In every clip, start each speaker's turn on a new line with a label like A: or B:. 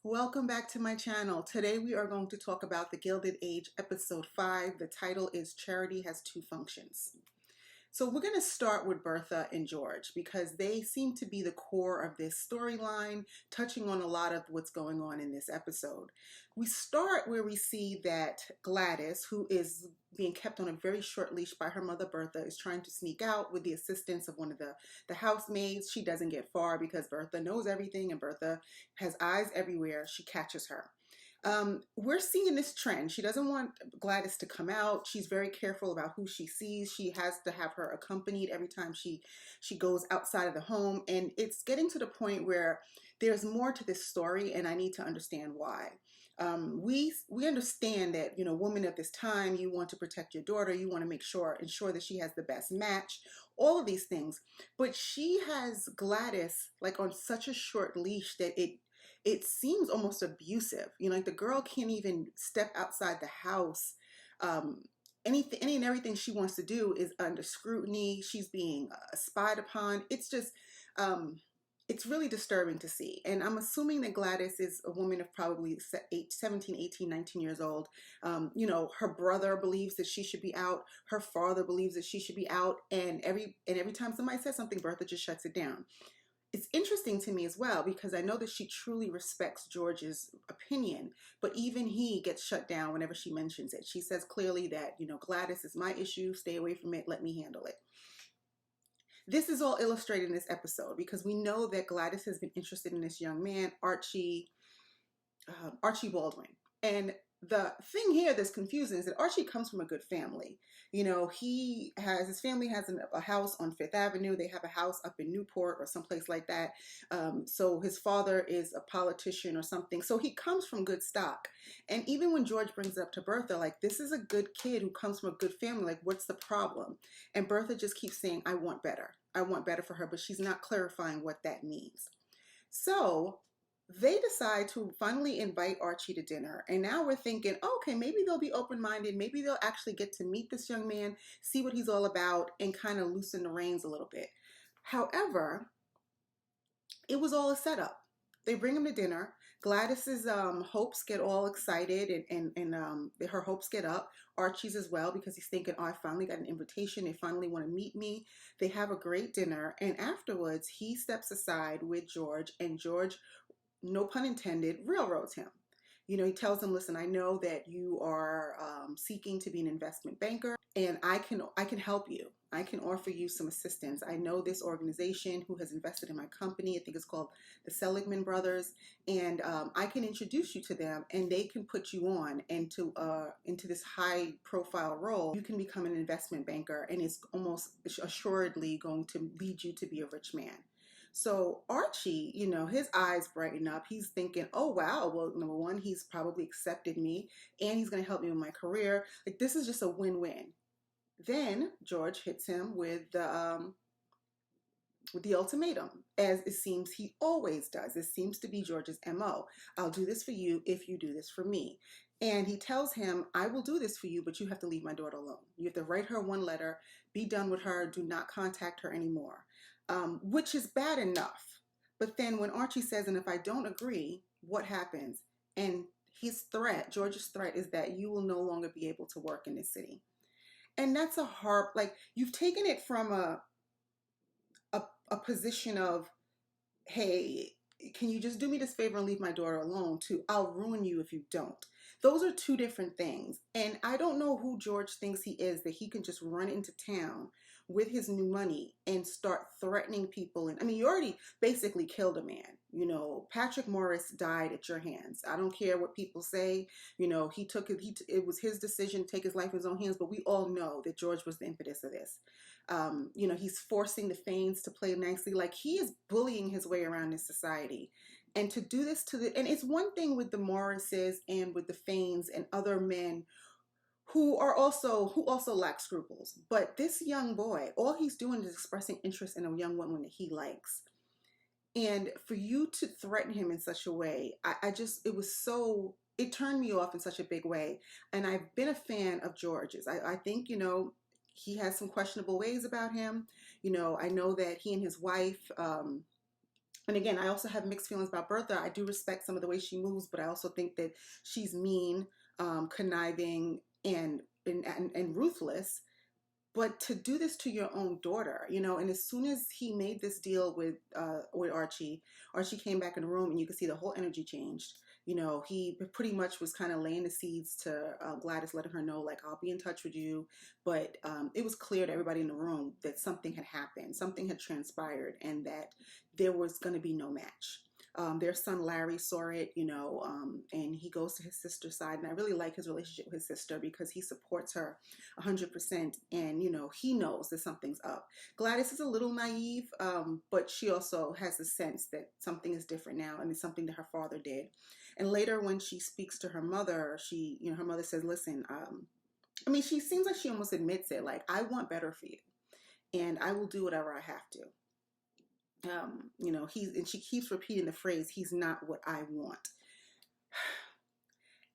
A: Welcome back to my channel. Today we are going to talk about The Gilded Age, episode 5. The title is Charity Has Two Functions. So we're going to start with Bertha and George because they seem to be the core of this storyline, touching on a lot of what's going on in this episode. We start where we see that Gladys, who is being kept on a very short leash by her mother Bertha, is trying to sneak out with the assistance of one of the housemaids. She doesn't get far because Bertha knows everything and Bertha has eyes everywhere. She catches her. We're seeing this trend. She doesn't want Gladys to come out. She's very careful about who she sees. She has to have her accompanied every time she goes outside of the home. And it's getting to the point where there's more to this story and I need to understand why. We understand that, women of this time, you want to protect your daughter. You want to ensure that she has the best match, all of these things. But she has Gladys like on such a short leash that it seems almost abusive. Like the girl can't even step outside the house. Any and everything she wants to do is under scrutiny. She's being spied upon. It's just, it's really disturbing to see. And I'm assuming that Gladys is a woman of probably 17, 18, 19 years old. Her brother believes that she should be out. Her father believes that she should be out. And every time somebody says something, Bertha just shuts it down. It's interesting to me as well because I know that she truly respects George's opinion, but even he gets shut down whenever she mentions it. She says clearly that, Gladys is my issue, stay away from it, let me handle it. This is all illustrated in this episode because we know that Gladys has been interested in this young man, Archie Baldwin. And the thing here that's confusing is that Archie comes from a good family. His family has a house on Fifth Avenue. They have a house up in Newport or someplace like that. So his father is a politician or something. So he comes from good stock. And even when George brings it up to Bertha, like, this is a good kid who comes from a good family. Like, what's the problem? And Bertha just keeps saying, I want better. I want better for her, but she's not clarifying what that means. So they decide to finally invite Archie to dinner. And now we're thinking, okay, maybe they'll be open-minded. Maybe they'll actually get to meet this young man, see what he's all about, and kind of loosen the reins a little bit. However, it was all a setup. They bring him to dinner. Gladys's hopes get all excited and her hopes get up. Archie's as well because he's thinking, oh, I finally got an invitation. They finally want to meet me. They have a great dinner. And afterwards, he steps aside with George, and George, no pun intended, railroads him. He tells him, listen, I know that you are seeking to be an investment banker and I can help you. I can offer you some assistance. I know this organization who has invested in my company. I think it's called the Seligman Brothers. And I can introduce you to them and they can put you on into this high profile role. You can become an investment banker and it's almost assuredly going to lead you to be a rich man. So Archie, his eyes brighten up. He's thinking, oh, wow, well, number one, he's probably accepted me and he's going to help me with my career. Like, this is just a win-win. Then George hits him with the ultimatum, as it seems he always does. It seems to be George's MO. I'll do this for you if you do this for me. And he tells him, I will do this for you, but you have to leave my daughter alone. You have to write her one letter, be done with her, do not contact her anymore, which is bad enough. But then when Archie says, and if I don't agree, what happens? And George's threat is that you will no longer be able to work in this city. And that's you've taken it from a position of, hey, can you just do me this favor and leave my daughter alone, to I'll ruin you if you don't. Those are two different things. And I don't know who George thinks he is, that he can just run into town with his new money and start threatening people. And I mean, you already basically killed a man. Patrick Morris died at your hands. I don't care what people say. It was his decision to take his life in his own hands, but we all know that George was the impetus of this. He's forcing the Fanes to play nicely. Like, he is bullying his way around this society. And to do this and it's one thing with the Morrises and with the Fanes and other men who also lack scruples. But this young boy, all he's doing is expressing interest in a young woman that he likes. And for you to threaten him in such a way, it turned me off in such a big way. And I've been a fan of George's. I think, he has some questionable ways about him. I know that he and his wife, And again, I also have mixed feelings about Bertha. I do respect some of the way she moves, but I also think that she's mean, conniving, and ruthless. But to do this to your own daughter, you know, and as soon as he made this deal with Archie, Archie came back in the room, and you could see the whole energy changed. You know, he pretty much was kind of laying the seeds to Gladys, letting her know, like, I'll be in touch with you. But it was clear to everybody in the room that something had happened, something had transpired, and that there was going to be no match. Their son Larry saw it, you know, and he goes to his sister's side. And I really like his relationship with his sister because he supports her 100%. And, you know, he knows that something's up. Gladys is a little naive, but she also has a sense that something is different now, and it's something that her father did. And later when she speaks to her mother, her mother says, listen, I mean, she seems like she almost admits it, like, I want better for you, and I will do whatever I have to. You know, and she keeps repeating the phrase, he's not what I want.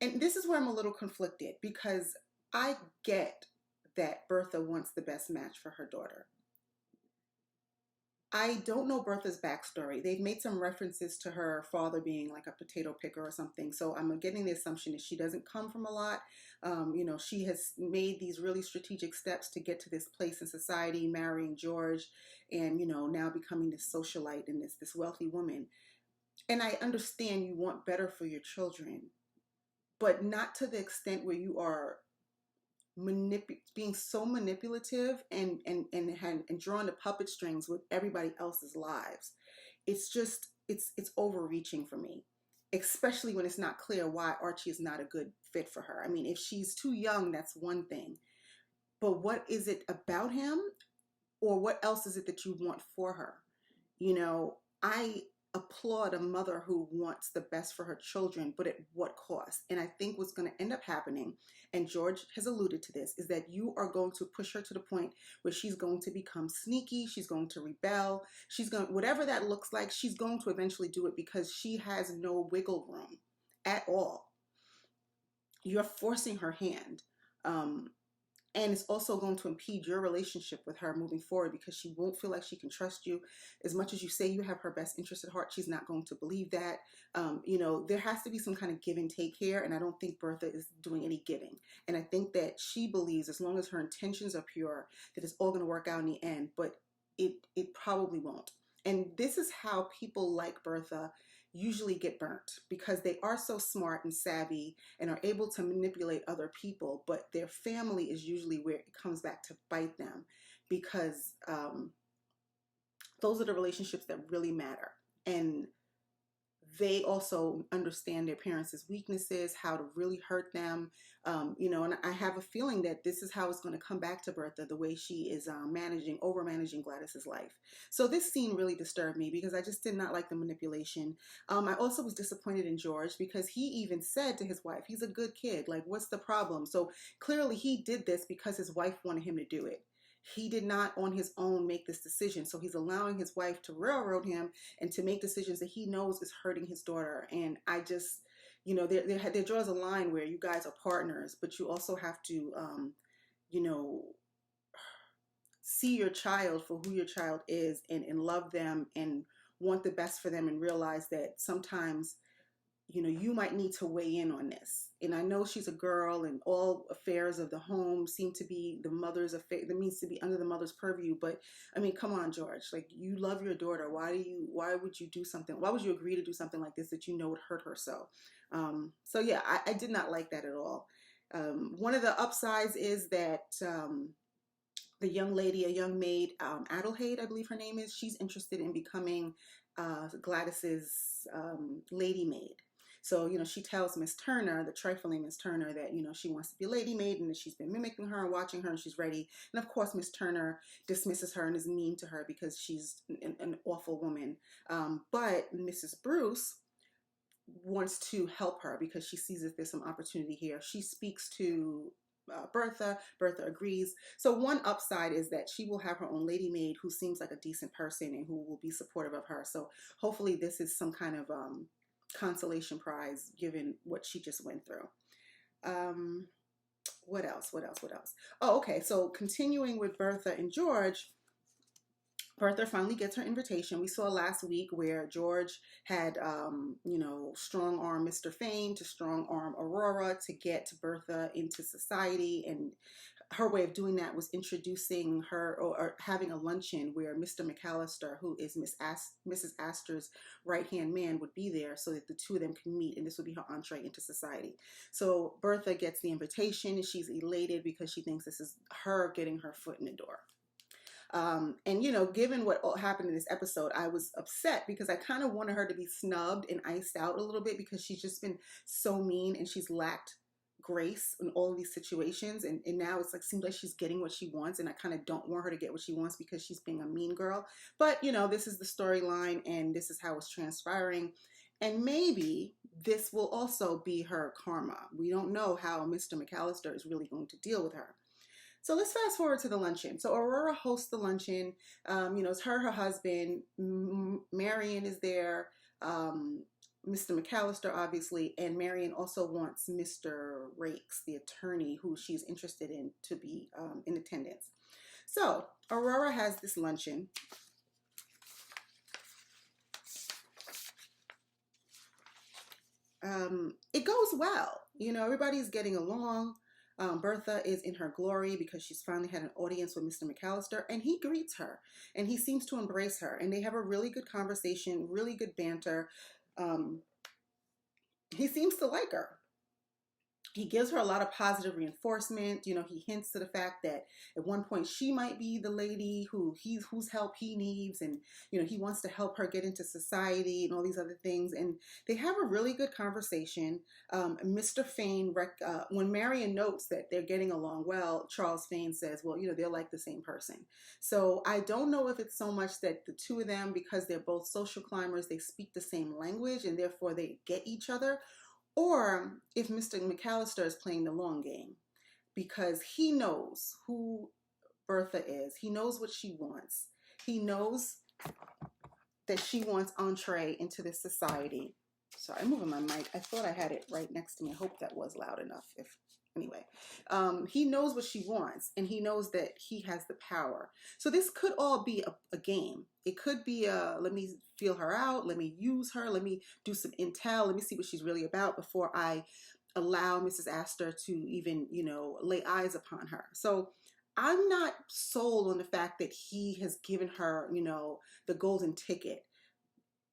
A: And this is where I'm a little conflicted, because I get that Bertha wants the best match for her daughter. I don't know Bertha's backstory. They've made some references to her father being like a potato picker or something. So I'm getting the assumption that she doesn't come from a lot. You know, she has made these really strategic steps to get to this place in society, marrying George, and, you know, now becoming this socialite and this wealthy woman. And I understand you want better for your children, but not to the extent where you are being so manipulative and drawing the puppet strings with everybody else's lives. It's just, it's overreaching for me, especially when it's not clear why Archie is not a good fit for her. I mean, if she's too young, that's one thing, but what is it about him, or what else is it that you want for her? You know, I applaud a mother who wants the best for her children, but at what cost? And I think what's going to end up happening, and George has alluded to this, is that you are going to push her to the point where she's going to become sneaky, she's going to rebel, whatever that looks like, she's going to eventually do it because she has no wiggle room at all. You're forcing her hand. And it's also going to impede your relationship with her moving forward, because she won't feel like she can trust you. As much as you say you have her best interest at heart, she's not going to believe that. You know, there has to be some kind of give and take here, and I don't think Bertha is doing any giving. And I think that she believes, as long as her intentions are pure, that it's all going to work out in the end, but it probably won't. And this is how people like Bertha usually get burnt, because they are so smart and savvy and are able to manipulate other people, but their family is usually where it comes back to bite them, because those are the relationships that really matter. And they also understand their parents' weaknesses, how to really hurt them. You know, and I have a feeling that this is how it's going to come back to Bertha, the way she is over-managing Gladys's life. So this scene really disturbed me, because I just did not like the manipulation. I also was disappointed in George, because he even said to his wife, he's a good kid, like, what's the problem? So clearly he did this because his wife wanted him to do it. He did not on his own make this decision. So he's allowing his wife to railroad him and to make decisions that he knows is hurting his daughter. And I just, you know, there draws a line where you guys are partners, but you also have to, you know, see your child for who your child is, and love them and want the best for them, and realize that sometimes, you know, you might need to weigh in on this. And I know she's a girl, and all affairs of the home seem to be the mother's affair, that means to be under the mother's purview. But I mean, come on, George, like, you love your daughter. Why would you agree to do something like this that you know would hurt her so? So yeah, I did not like that at all. One of the upsides is that the young lady, a young maid, Adelheid, I believe her name is, she's interested in becoming Gladys's lady maid. So, you know, she tells Miss Turner, the trifling Miss Turner, that, you know, she wants to be a lady maid, and that she's been mimicking her and watching her, and she's ready. And of course, Miss Turner dismisses her and is mean to her because she's an awful woman. But Mrs. Bruce wants to help her because she sees that there's some opportunity here. She speaks to Bertha. Bertha agrees. So one upside is that she will have her own lady maid who seems like a decent person and who will be supportive of her. So hopefully this is some kind of consolation prize given what she just went through. What else? Oh, okay. So continuing with Bertha and George, Bertha finally gets her invitation. We saw last week where George had, strong arm Mr. Fane to strong arm Aurora to get Bertha into society. And her way of doing that was introducing her or having a luncheon where Mr. McCallister, who is Mrs. Astor's right-hand man, would be there so that the two of them can meet, and this would be her entree into society. So Bertha gets the invitation and she's elated because she thinks this is her getting her foot in the door. And given what all happened in this episode, I was upset because I kind of wanted her to be snubbed and iced out a little bit because she's just been so mean and she's lacked grace in all of these situations. And now it's like, seems like she's getting what she wants. And I kind of don't want her to get what she wants because she's being a mean girl. But, this is the storyline and this is how it's transpiring. And maybe this will also be her karma. We don't know how Mr. McCallister is really going to deal with her. So let's fast forward to the luncheon. So Aurora hosts the luncheon. It's her husband. Marian is there. Mr. McCallister, obviously. And Marian also wants Mr. Rhaikes, the attorney who she's interested in, to be in attendance. So Aurora has this luncheon. It goes well. Everybody's getting along. Bertha is in her glory because she's finally had an audience with Mr. McCallister, and he greets her and he seems to embrace her, and they have a really good conversation, really good banter. He seems to like her. He gives her a lot of positive reinforcement. He hints to the fact that at one point she might be the lady whose help he needs, and he wants to help her get into society and all these other things. And they have a really good conversation. Mr. Fane, when Marian notes that they're getting along well, Charles Fane says, well, they're like the same person. So I don't know if it's so much that the two of them, because they're both social climbers, they speak the same language and therefore they get each other, or if Mr. McCallister is playing the long game because he knows who Bertha is. He knows what she wants. He knows that she wants entree into this society. Sorry, I'm moving my mic. I thought I had it right next to me. I hope that was loud enough. Anyway, he knows what she wants, and he knows that he has the power. So this could all be a game. It could be let me feel her out, let me use her, let me do some intel, let me see what she's really about before I allow Mrs. Astor to even, lay eyes upon her. So I'm not sold on the fact that he has given her, the golden ticket.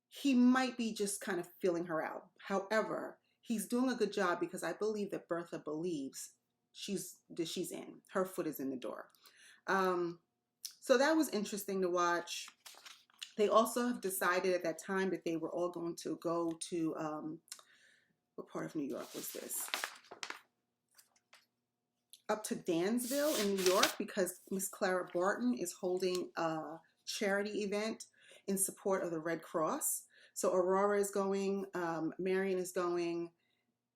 A: He might be just kind of feeling her out. However, he's doing a good job because I believe that Bertha believes she's in. Her foot is in the door. So that was interesting to watch. They also have decided at that time that they were all going to go to, what part of New York was this? Up to Dansville in New York because Miss Clara Barton is holding a charity event in support of the Red Cross. So Aurora is going, Marian is going.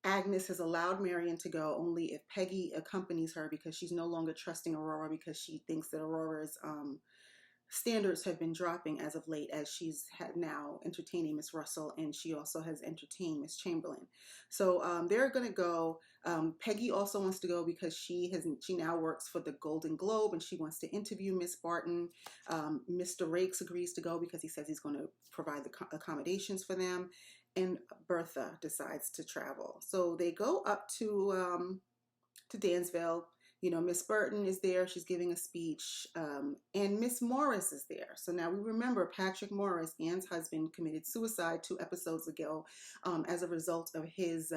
A: Agnes has allowed Marian to go only if Peggy accompanies her because she's no longer trusting Aurora because she thinks that Aurora's standards have been dropping as of late, as she's now entertaining Miss Russell, and she also has entertained Miss Chamberlain. So they're going to go. Peggy also wants to go because she now works for the Golden Globe and she wants to interview Miss Barton. Mr. Rhaikes agrees to go because he says he's going to provide the accommodations for them. And Bertha decides to travel. So they go up to Dansville. Miss Barton is there. She's giving a speech. And Miss Morris is there. So now we remember Patrick Morris, Anne's husband, committed suicide 2 episodes ago as a result of his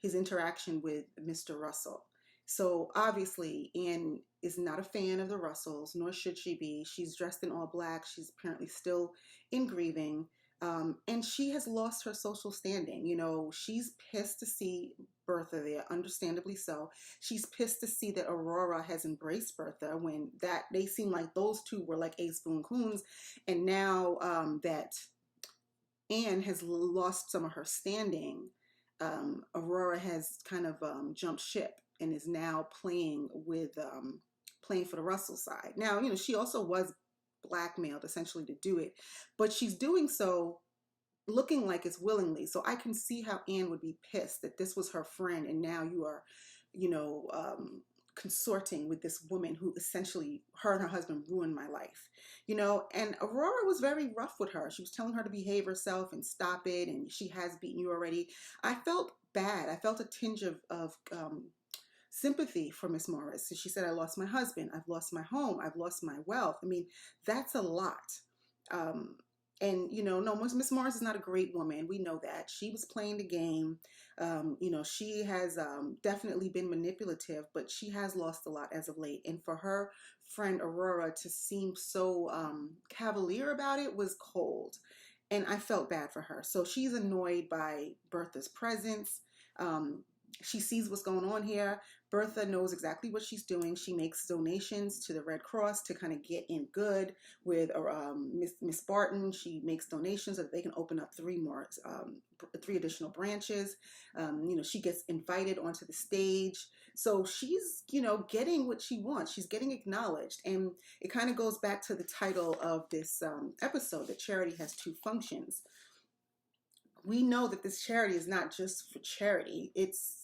A: interaction with Mr. Russell. So obviously Anne is not a fan of the Russells, nor should she be. She's dressed in all black. She's apparently still in grieving. And she has lost her social standing. She's pissed to see Bertha there, understandably so. She's pissed to see that Aurora has embraced Bertha when they seem like those two were like ace boon coons. And now that Anne has lost some of her standing, Aurora has kind of jumped ship and is now playing for the Russell side. Now, she also was blackmailed essentially to do it, but she's doing so looking like it's willingly. So I can see how Anne would be pissed that this was her friend and now you are, consorting with this woman who essentially, her and her husband, ruined my life, and Aurora was very rough with her. She was telling her to behave herself and stop it, and she has beaten you already. I felt bad. I felt a tinge of sympathy for Miss Morris. So she said, I lost my husband, I've lost my home, I've lost my wealth. I mean, that's a lot. And no, Miss Morris is not a great woman. We know that. She was playing the game. She has definitely been manipulative, but she has lost a lot as of late. And for her friend Aurora to seem so cavalier about it was cold. And I felt bad for her. So she's annoyed by Bertha's presence. She sees what's going on here. Bertha knows exactly what she's doing. She makes donations to the Red Cross to kind of get in good with Miss Barton. She makes donations so that they can open up three additional branches. She gets invited onto the stage. So she's, getting what she wants. She's getting acknowledged. And it kind of goes back to the title of this episode, that charity has two functions. We know that this charity is not just for charity. It's,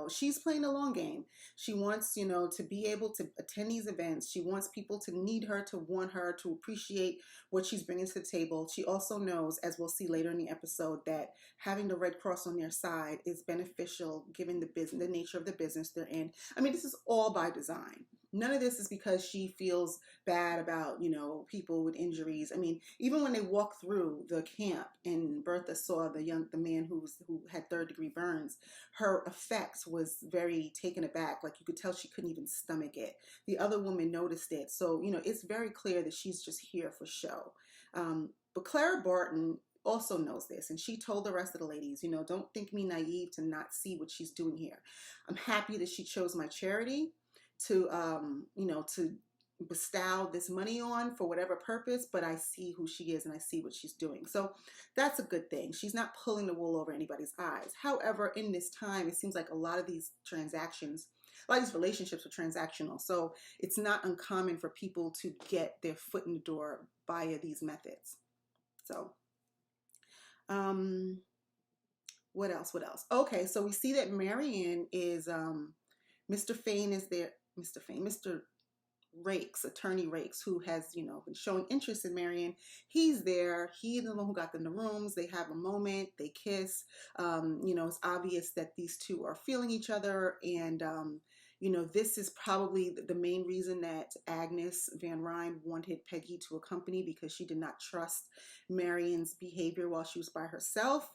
A: she's playing a long game. She wants, to be able to attend these events. She wants people to need her, to want her, to appreciate what she's bringing to the table. She also knows, as we'll see later in the episode, that having the Red Cross on their side is beneficial given the nature of the business they're in. I mean, this is all by design. None of this is because she feels bad about, people with injuries. I mean, even when they walk through the camp and Bertha saw the man who had third-degree burns, her effect was very taken aback. Like, you could tell she couldn't even stomach it. The other woman noticed it. So, it's very clear that she's just here for show. But Clara Barton also knows this, and she told the rest of the ladies, don't think me naive to not see what she's doing here. I'm happy that she chose my charity to bestow this money on for whatever purpose, but I see who she is and I see what she's doing. So that's a good thing. She's not pulling the wool over anybody's eyes. However, in this time, it seems like a lot of these relationships are transactional. So it's not uncommon for people to get their foot in the door via these methods. So, what else? Okay, so we see that Marian is, Mr. Rhaikes, Attorney Rhaikes, who has, been showing interest in Marian. He's there. He's the one who got them the rooms. They have a moment. They kiss. It's obvious that these two are feeling each other. And, this is probably the main reason that Agnes Van Rhijn wanted Peggy to accompany, because she did not trust Marian's behavior while she was by herself.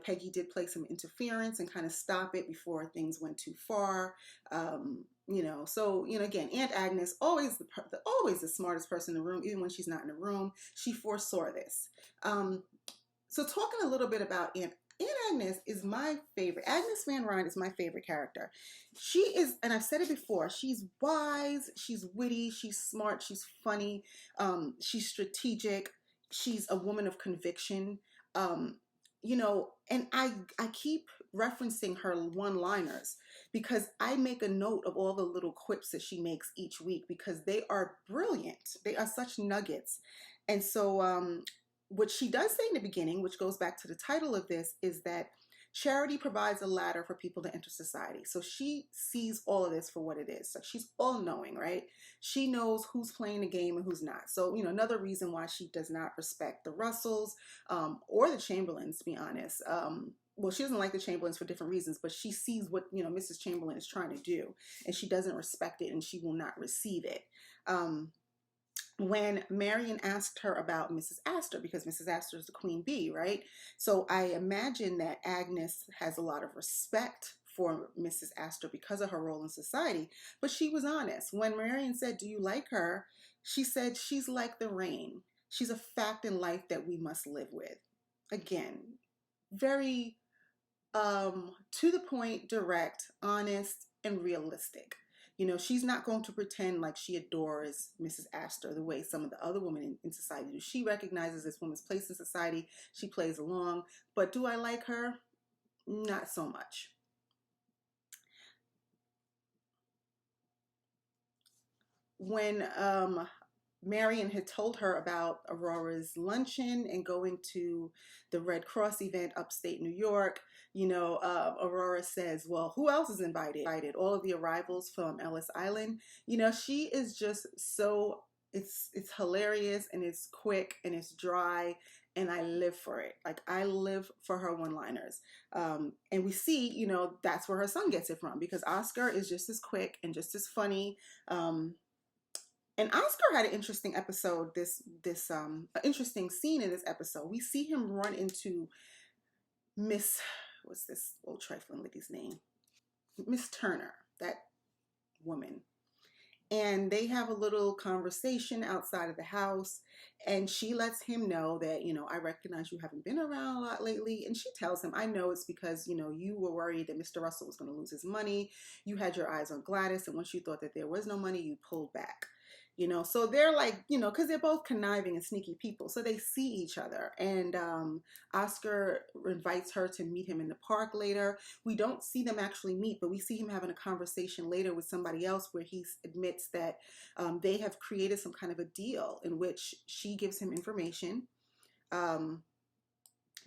A: Peggy did play some interference and kind of stop it before things went too far. Again, Aunt Agnes, always the smartest person in the room, even when she's not in the room. She foresaw this. So talking a little bit about Aunt Agnes is my favorite. Agnes Van Rhijn is my favorite character. She is, and I've said it before, she's wise, she's witty, she's smart, she's funny, she's strategic, she's a woman of conviction. And I keep referencing her one-liners because I make a note of all the little quips that she makes each week because they are brilliant. They are such nuggets. And so what she does say in the beginning, which goes back to the title of this, is that charity provides a ladder for people to enter society. So she sees all of this for what it is. So she's all-knowing, right? She knows who's playing the game and who's not. So, another reason why she does not respect the Russells or the Chamberlains, to be honest. Well, she doesn't like the Chamberlains for different reasons, but she sees what, Mrs. Chamberlain is trying to do, and she doesn't respect it, and she will not receive it. When Marian asked her about Mrs. Astor, because Mrs. Astor is the queen bee, right? So I imagine that Agnes has a lot of respect for Mrs. Astor because of her role in society, but she was honest. When Marian said, do you like her? She said, she's like the rain. She's a fact in life that we must live with. Again, very to the point, direct, honest, and realistic. She's not going to pretend like she adores Mrs. Astor the way some of the other women in society do. She recognizes this woman's place in society. She plays along. But do I like her? Not so much. When Marian had told her about Aurora's luncheon and going to the Red Cross event upstate New York, Aurora says, well, who else is invited? All of the arrivals from Ellis Island. She is just so, it's hilarious, and it's quick, and it's dry, and I live for it. Like, I live for her one-liners. And we see, that's where her son gets it from, because Oscar is just as quick and just as funny. And Oscar had an interesting episode, interesting scene in this episode. We see him run into what's this old trifling lady's name? Miss Turner, that woman. And they have a little conversation outside of the house, and she lets him know that, I recognize you haven't been around a lot lately. And she tells him, I know it's because, you were worried that Mr. Russell was going to lose his money. You had your eyes on Gladys, and once you thought that there was no money, you pulled back. So they're like, because they're both conniving and sneaky people. So they see each other. And Oscar invites her to meet him in the park later. We don't see them actually meet, but we see him having a conversation later with somebody else where he admits that they have created some kind of a deal in which she gives him information.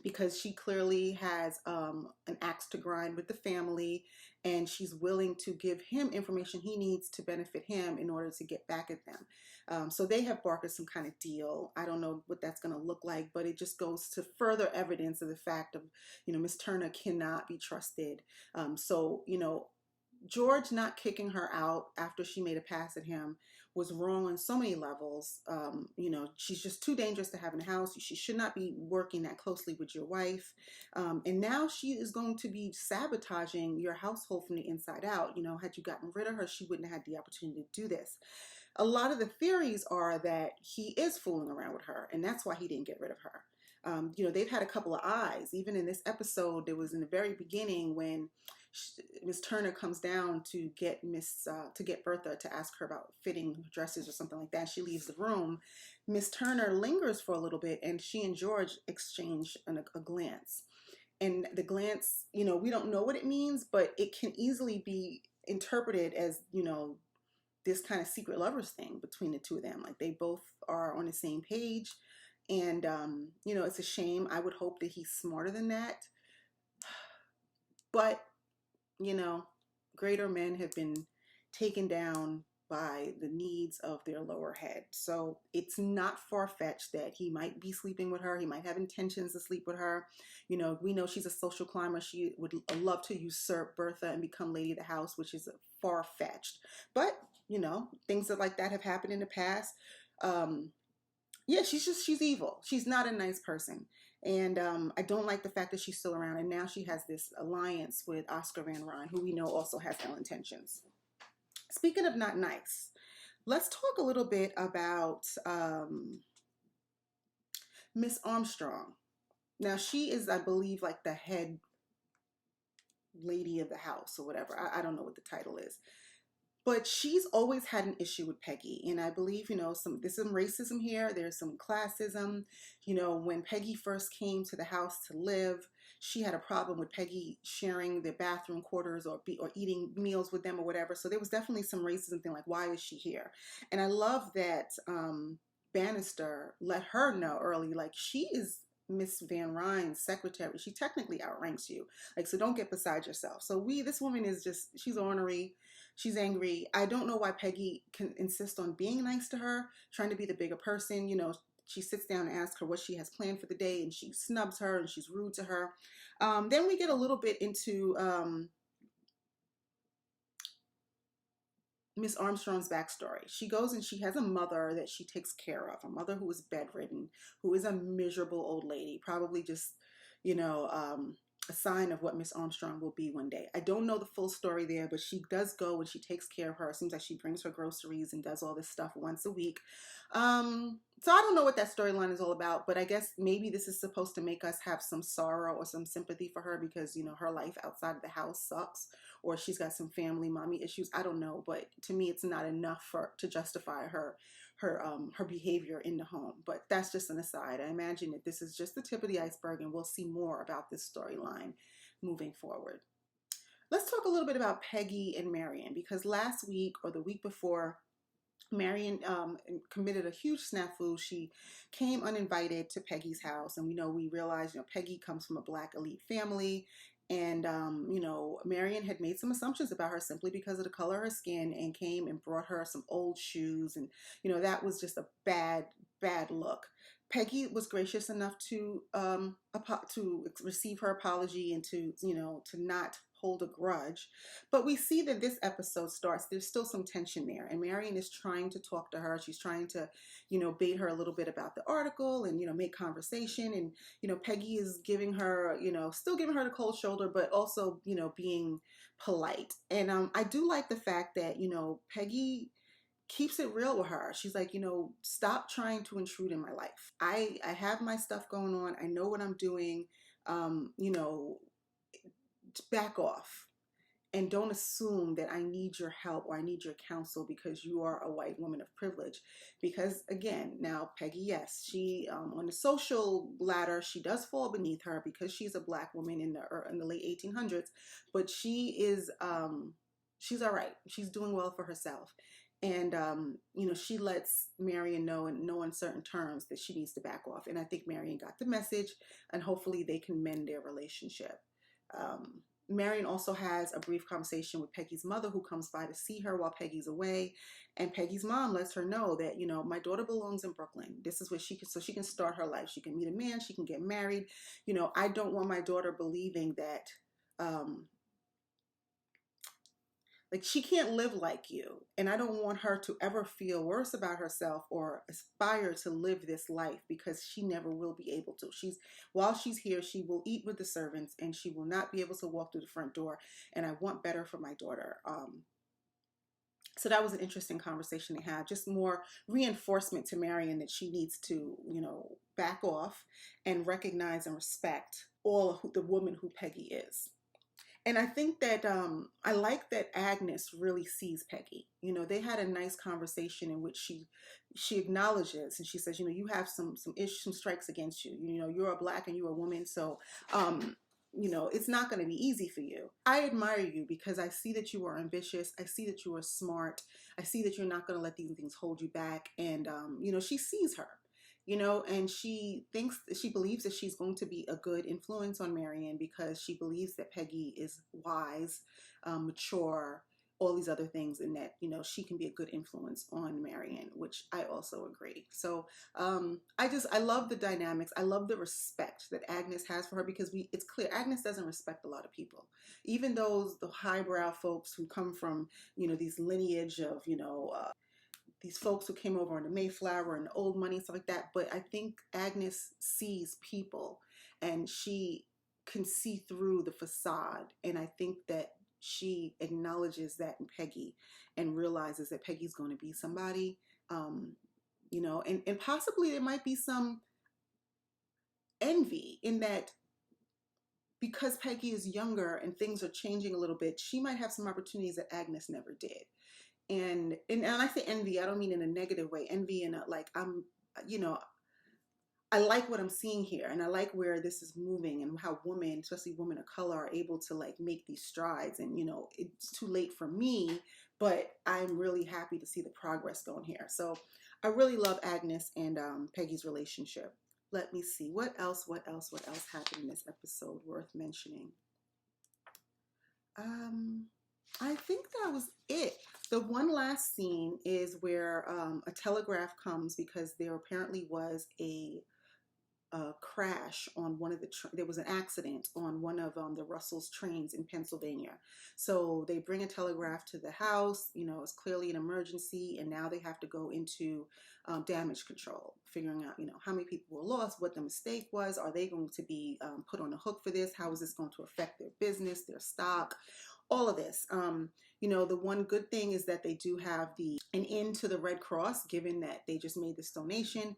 A: Because she clearly has an axe to grind with the family, and she's willing to give him information he needs to benefit him in order to get back at them. So they have bartered some kind of deal. I don't know what that's going to look like, but it just goes to further evidence of the fact of, Miss Turner cannot be trusted. George not kicking her out after she made a pass at him was wrong on so many levels. She's just too dangerous to have in the house. She should not be working that closely with your wife. And now she is going to be sabotaging your household from the inside out. Had you gotten rid of her, she wouldn't have had the opportunity to do this. A lot of the theories are that he is fooling around with her, and that's why he didn't get rid of her. They've had a couple of eyes. Even in this episode, there was in the very beginning when Miss Turner comes down to get Bertha to ask her about fitting dresses or something like that. She leaves the room. Miss Turner lingers for a little bit, and she and George exchange a glance. And the glance, we don't know what it means, but it can easily be interpreted as, this kind of secret lovers thing between the two of them. Like, they both are on the same page. And, it's a shame. I would hope that he's smarter than that. But greater men have been taken down by the needs of their lower head. So it's not far-fetched that he might be sleeping with her. He might have intentions to sleep with her. We know she's a social climber. She would love to usurp Bertha and become lady of the house, which is far-fetched. But, things like that have happened in the past. She's evil. She's not a nice person. And I don't like the fact that she's still around. And now she has this alliance with Oscar Van Ryn, who we know also has ill intentions. Speaking of not nice, let's talk a little bit about Miss Armstrong. Now, she is, I believe, like the head lady of the house or whatever. I don't know what the title is. But she's always had an issue with Peggy. And I believe, there's some racism here. There's some classism. When Peggy first came to the house to live, she had a problem with Peggy sharing the bathroom quarters or eating meals with them or whatever. So there was definitely some racism thing, like, why is she here? And I love that Bannister let her know early, like, she is Miss Van Ryn's secretary. She technically outranks you. Like, so don't get beside yourself. So this woman is just, she's ornery. She's angry. I don't know why Peggy can insist on being nice to her, trying to be the bigger person. She sits down and asks her what she has planned for the day, and she snubs her and she's rude to her. Then we get a little bit into Miss Armstrong's backstory. She goes and she has a mother that she takes care of, a mother who is bedridden, who is a miserable old lady, probably just, a sign of what Miss Armstrong will be one day. I don't know the full story there, but she does go and she takes care of her. It seems like she brings her groceries and does all this stuff once a week. So I don't know what that storyline is all about, but I guess maybe this is supposed to make us have some sorrow or some sympathy for her because, her life outside of the house sucks, or she's got some family mommy issues. I don't know, but to me, it's not enough to justify her behavior in the home. But that's just an aside. I imagine that this is just the tip of the iceberg, and we'll see more about this storyline moving forward. Let's talk a little bit about Peggy and Marian, because last week or the week before, Marian committed a huge snafu. She came uninvited to Peggy's house, and we realized, Peggy comes from a Black elite family, And, Marian had made some assumptions about her simply because of the color of her skin, and came and brought her some old shoes. And, that was just a bad, bad look. Peggy was gracious enough to receive her apology and to not hold a grudge. But we see that this episode starts, there's still some tension there. And Marian is trying to talk to her. She's trying to, bait her a little bit about the article and, make conversation. And, Peggy is giving her, still giving her the cold shoulder, but also, being polite. And I do like the fact that, Peggy keeps it real with her. She's like, stop trying to intrude in my life. I have my stuff going on. I know what I'm doing. Um, you know, Back off. And don't assume that I need your help or I need your counsel because you are a white woman of privilege. Because again, now Peggy, yes, she on the social ladder, she does fall beneath her because she's a black woman in the late 1800s. But she is she's all right. She's doing well for herself. And she lets Marian know in no uncertain terms that she needs to back off. And I think Marian got the message, and hopefully they can mend their relationship. Marian also has a brief conversation with Peggy's mother, who comes by to see her while Peggy's away. And Peggy's mom lets her know that, my daughter belongs in Brooklyn. This is where she can start her life. She can meet a man, she can get married. I don't want my daughter believing that, like, she can't live like you. And I don't want her to ever feel worse about herself or aspire to live this life, because she never will be able to. While she's here, she will eat with the servants and she will not be able to walk through the front door. And I want better for my daughter. So that was an interesting conversation to have. Just more reinforcement to Marian that she needs to, back off and recognize and respect the woman who Peggy is. And I think that I like that Agnes really sees Peggy. They had a nice conversation in which she acknowledges, and she says, you have some strikes against you. You're a black and you're a woman, so it's not going to be easy for you. I admire you because I see that you are ambitious. I see that you are smart. I see that you're not going to let these things hold you back. And she sees her. And she believes that she's going to be a good influence on Marian because she believes that Peggy is wise, mature, all these other things, and that, she can be a good influence on Marian, which I also agree. So I love the dynamics. I love the respect that Agnes has for her, because it's clear Agnes doesn't respect a lot of people, even the highbrow folks who come from, these lineage of, these folks who came over on the Mayflower and the old money and stuff like that. But I think Agnes sees people and she can see through the facade. And I think that she acknowledges that in Peggy and realizes that Peggy's going to be somebody, and possibly there might be some envy in that, because Peggy is younger and things are changing a little bit, she might have some opportunities that Agnes never did. And I say envy, I don't mean in a negative way. Envy in a, like, I like what I'm seeing here, and I like where this is moving, and how women, especially women of color, are able to like make these strides. And it's too late for me, but I'm really happy to see the progress going here. So I really love Agnes and Peggy's relationship. Let me see what else happened in this episode worth mentioning. I think that was it. The one last scene is where a telegraph comes because there apparently was a crash on one of there was an accident on one of the Russell's trains in Pennsylvania. So they bring a telegraph to the house. It's clearly an emergency, and now they have to go into damage control, figuring out, how many people were lost, what the mistake was. Are they going to be put on the hook for this? How is this going to affect their business, their stock? All of this. The one good thing is that they do have an end to the Red Cross, given that they just made this donation.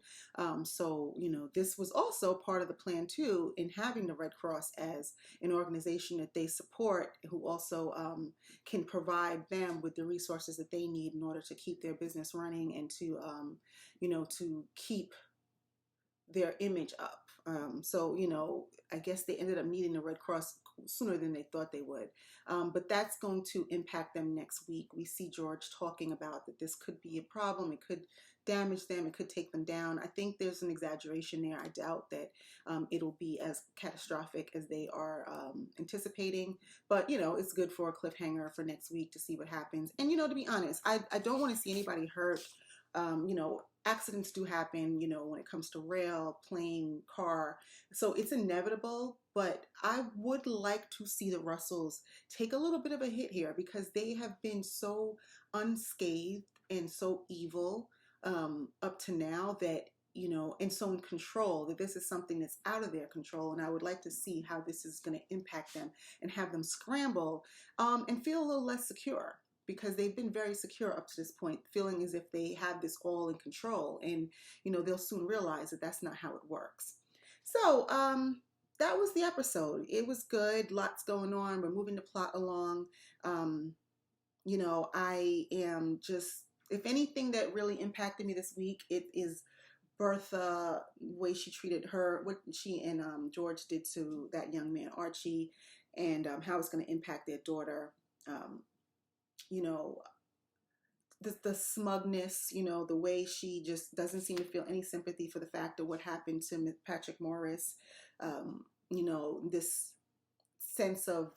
A: So this was also part of the plan too, in having the Red Cross as an organization that they support, who also can provide them with the resources that they need in order to keep their business running and to, to keep their image up. So, I guess they ended up meeting the Red Cross sooner than they thought they would. But that's going to impact them next week. We see George talking about that this could be a problem. It could damage them. It could take them down. I think there's an exaggeration there. I doubt that it'll be as catastrophic as they are anticipating. But, it's good for a cliffhanger for next week to see what happens. And, to be honest, I don't want to see anybody hurt. Accidents do happen, when it comes to rail, plane, car. So it's inevitable, but I would like to see the Russells take a little bit of a hit here because they have been so unscathed and so evil up to now that, and so in control that this is something that's out of their control. And I would like to see how this is going to impact them and have them scramble and feel a little less secure, because they've been very secure up to this point, feeling as if they have this all in control. And, they'll soon realize that that's not how it works. So that was the episode. It was good. Lots going on. We're moving the plot along. I am just, if anything that really impacted me this week, it is Bertha, the way she treated her, what she and George did to that young man, Archie, and how it's going to impact their daughter. The smugness, the way she just doesn't seem to feel any sympathy for the fact of what happened to Patrick Morris. This sense of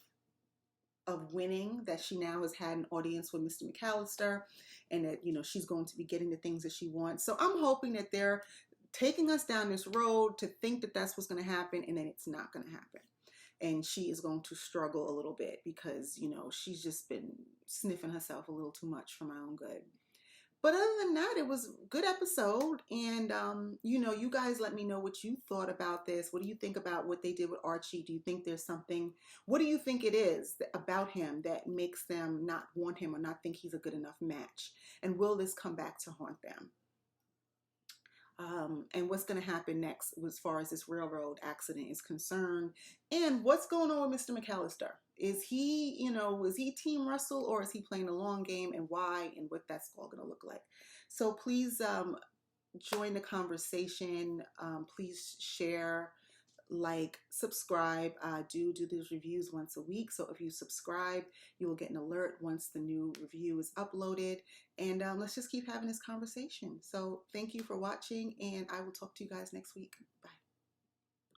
A: winning, that she now has had an audience with Mr. McCallister, and that, she's going to be getting the things that she wants. So I'm hoping that they're taking us down this road to think that that's what's going to happen, and then it's not going to happen. And she is going to struggle a little bit because, she's just been sniffing herself a little too much for my own good. But other than that, it was a good episode. And, you guys let me know what you thought about this. What do you think about what they did with Archie? Do you think there's something, what do you think it is about him that makes them not want him or not think he's a good enough match? And will this come back to haunt them? And what's going to happen next as far as this railroad accident is concerned, and what's going on with Mr. McCallister? Is he, is he Team Russell, or is he playing a long game, and why, and what that's all going to look like? So please join the conversation. Please share, like, subscribe. I do these reviews once a week, so if you subscribe, you will get an alert once the new review is uploaded. And let's just keep having this conversation. So thank you for watching, and I will talk to you guys next week. Bye.